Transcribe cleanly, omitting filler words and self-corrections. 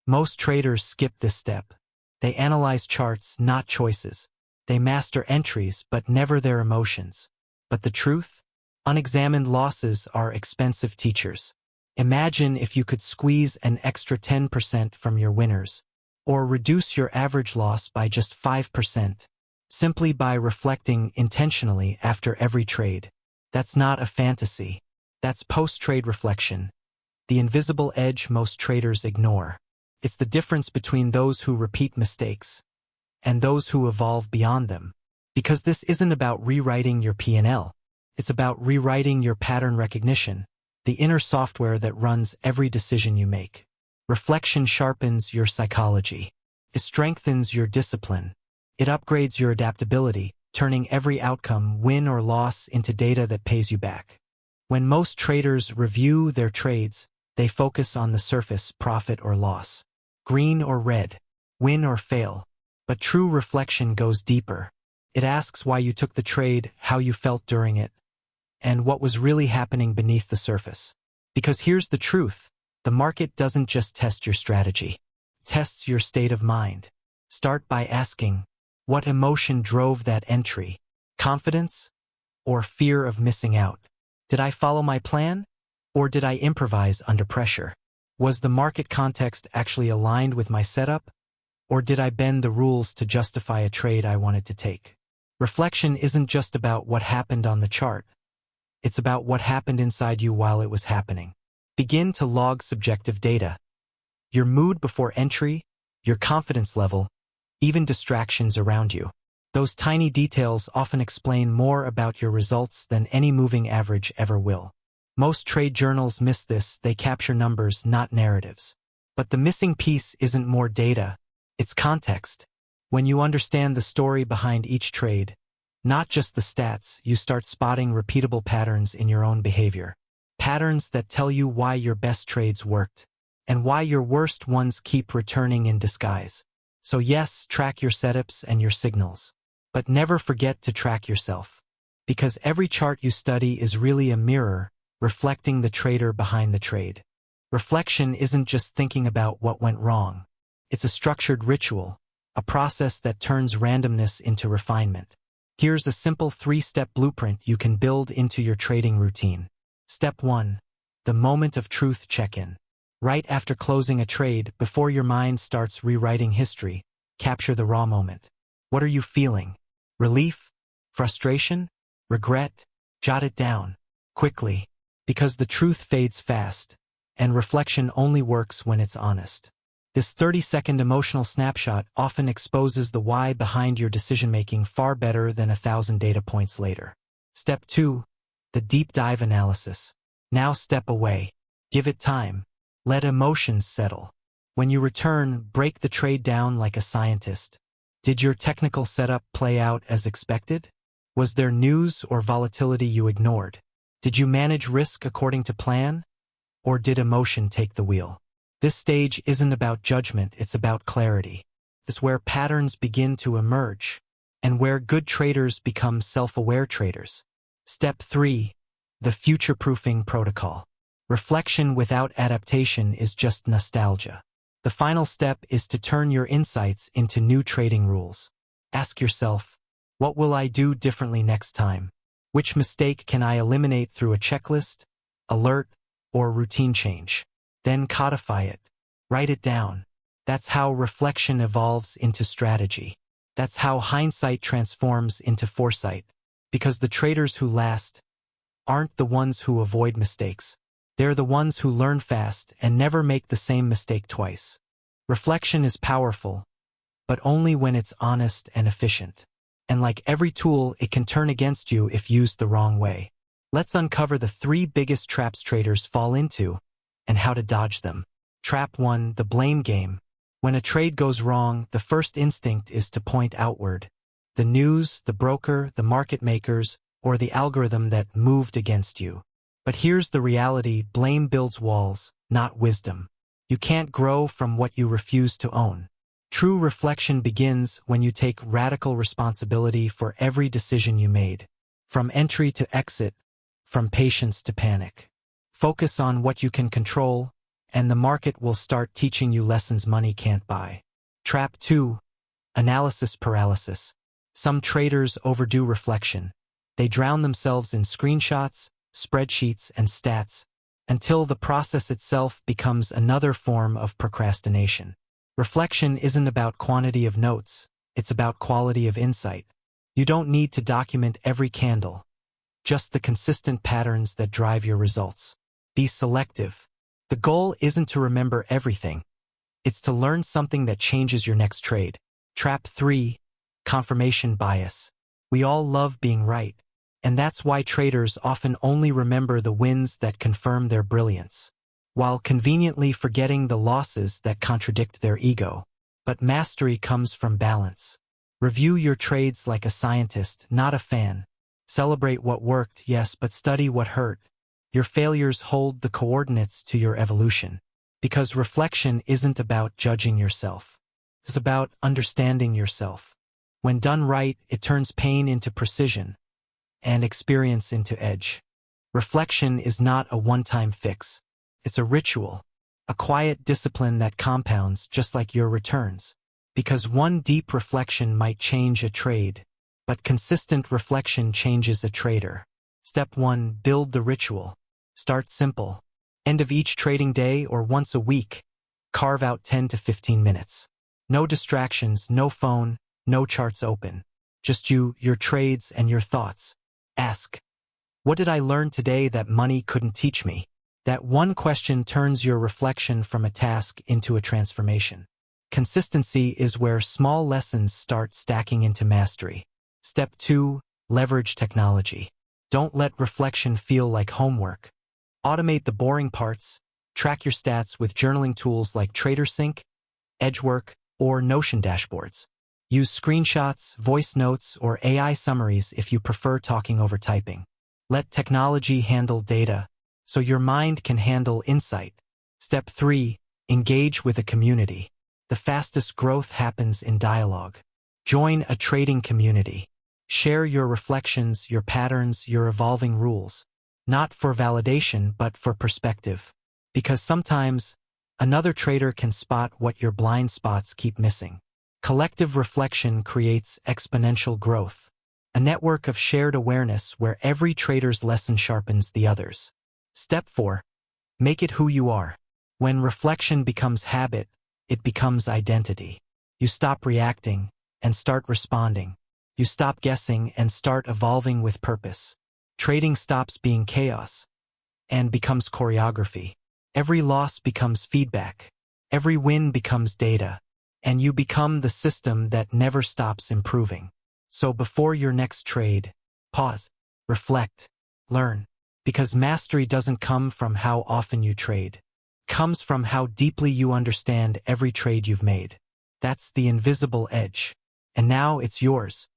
Most traders skip this step. They analyze charts, not choices. They master entries, but never their emotions. But the truth? Unexamined losses are expensive teachers. Imagine if you could squeeze an extra 10% from your winners, or reduce your average loss by just 5%, simply by reflecting intentionally after every trade. That's not a fantasy. That's post-trade reflection, the invisible edge most traders ignore. It's the difference between those who repeat mistakes and those who evolve beyond them. Because this isn't about rewriting your P&L. It's about rewriting your pattern recognition, the inner software that runs every decision you make. Reflection sharpens your psychology. It strengthens your discipline. It upgrades your adaptability, turning every outcome, win or loss, into data that pays you back. When most traders review their trades, they focus on the surface, profit or loss, green or red, win or fail. But true reflection goes deeper. It asks why you took the trade, how you felt during it, and what was really happening beneath the surface. Because here's the truth. The market doesn't just test your strategy. It tests your state of mind. Start by asking, what emotion drove that entry? Confidence or fear of missing out? Did I follow my plan? Or did I improvise under pressure? Was the market context actually aligned with my setup? Or did I bend the rules to justify a trade I wanted to take? Reflection isn't just about what happened on the chart. It's about what happened inside you while it was happening. Begin to log subjective data. Your mood before entry, your confidence level, even distractions around you. Those tiny details often explain more about your results than any moving average ever will. Most trade journals miss this. They capture numbers, not narratives. But the missing piece isn't more data, it's context. When you understand the story behind each trade, not just the stats, you start spotting repeatable patterns in your own behavior. Patterns that tell you why your best trades worked, and why your worst ones keep returning in disguise. So yes, track your setups and your signals. But never forget to track yourself. Because every chart you study is really a mirror, reflecting the trader behind the trade. Reflection isn't just thinking about what went wrong. It's a structured ritual, a process that turns randomness into refinement. Here's a simple 3-step blueprint you can build into your trading routine. Step 1. The moment of truth check-in. Right after closing a trade, before your mind starts rewriting history, capture the raw moment. What are you feeling? Relief? Frustration? Regret? Jot it down. Quickly. Because the truth fades fast, and reflection only works when it's honest. This 30-second emotional snapshot often exposes the why behind your decision-making far better than 1,000 data points later. Step 2. The deep dive analysis. Now step away. Give it time. Let emotions settle. When you return, break the trade down like a scientist. Did your technical setup play out as expected? Was there news or volatility you ignored? Did you manage risk according to plan? Or did emotion take the wheel? This stage isn't about judgment, it's about clarity. It's where patterns begin to emerge, and where good traders become self-aware traders. Step 3. The future-proofing protocol. Reflection without adaptation is just nostalgia. The final step is to turn your insights into new trading rules. Ask yourself, what will I do differently next time? Which mistake can I eliminate through a checklist, alert, or routine change? Then codify it. Write it down. That's how reflection evolves into strategy. That's how hindsight transforms into foresight. Because the traders who last aren't the ones who avoid mistakes. They're the ones who learn fast and never make the same mistake twice. Reflection is powerful, but only when it's honest and efficient. And like every tool, it can turn against you if used the wrong way. Let's uncover the 3 biggest traps traders fall into and how to dodge them. Trap 1. The blame game. When a trade goes wrong, the first instinct is to point outward. The news, the broker, the market makers, or the algorithm that moved against you. But here's the reality: blame builds walls, not wisdom. You can't grow from what you refuse to own. True reflection begins when you take radical responsibility for every decision you made. From entry to exit, from patience to panic. Focus on what you can control, and the market will start teaching you lessons money can't buy. Trap 2. Analysis paralysis. Some traders overdo reflection. They drown themselves in screenshots, spreadsheets, and stats, until the process itself becomes another form of procrastination. Reflection isn't about quantity of notes, it's about quality of insight. You don't need to document every candle, just the consistent patterns that drive your results. Be selective. The goal isn't to remember everything. It's to learn something that changes your next trade. Trap 3. Confirmation bias. We all love being right, and that's why traders often only remember the wins that confirm their brilliance, while conveniently forgetting the losses that contradict their ego. But mastery comes from balance. Review your trades like a scientist, not a fan. Celebrate what worked, yes, but study what hurt. Your failures hold the coordinates to your evolution. Because reflection isn't about judging yourself. It's about understanding yourself. When done right, it turns pain into precision and experience into edge. Reflection is not a one-time fix. It's a ritual, a quiet discipline that compounds just like your returns. Because one deep reflection might change a trade, but consistent reflection changes a trader. Step 1. Build the ritual. Start simple. End of each trading day or once a week, carve out 10 to 15 minutes. No distractions, no phone, no charts open. Just you, your trades, and your thoughts. Ask, what did I learn today that money couldn't teach me? That one question turns your reflection from a task into a transformation. Consistency is where small lessons start stacking into mastery. Step 2. Leverage technology. Don't let reflection feel like homework. Automate the boring parts. Track your stats with journaling tools like TraderSync, Edgework, or Notion dashboards. Use screenshots, voice notes, or AI summaries if you prefer talking over typing. Let technology handle data, so your mind can handle insight. Step 3. Engage with a community. The fastest growth happens in dialogue. Join a trading community. Share your reflections, your patterns, your evolving rules. Not for validation, but for perspective. Because sometimes, another trader can spot what your blind spots keep missing. Collective reflection creates exponential growth. A network of shared awareness where every trader's lesson sharpens the others. Step 4. Make it who you are. When reflection becomes habit, it becomes identity. You stop reacting and start responding. You stop guessing and start evolving with purpose. Trading stops being chaos and becomes choreography. Every loss becomes feedback. Every win becomes data. And you become the system that never stops improving. So before your next trade, pause, reflect, learn. Because mastery doesn't come from how often you trade. It comes from how deeply you understand every trade you've made. That's the invisible edge. And now it's yours.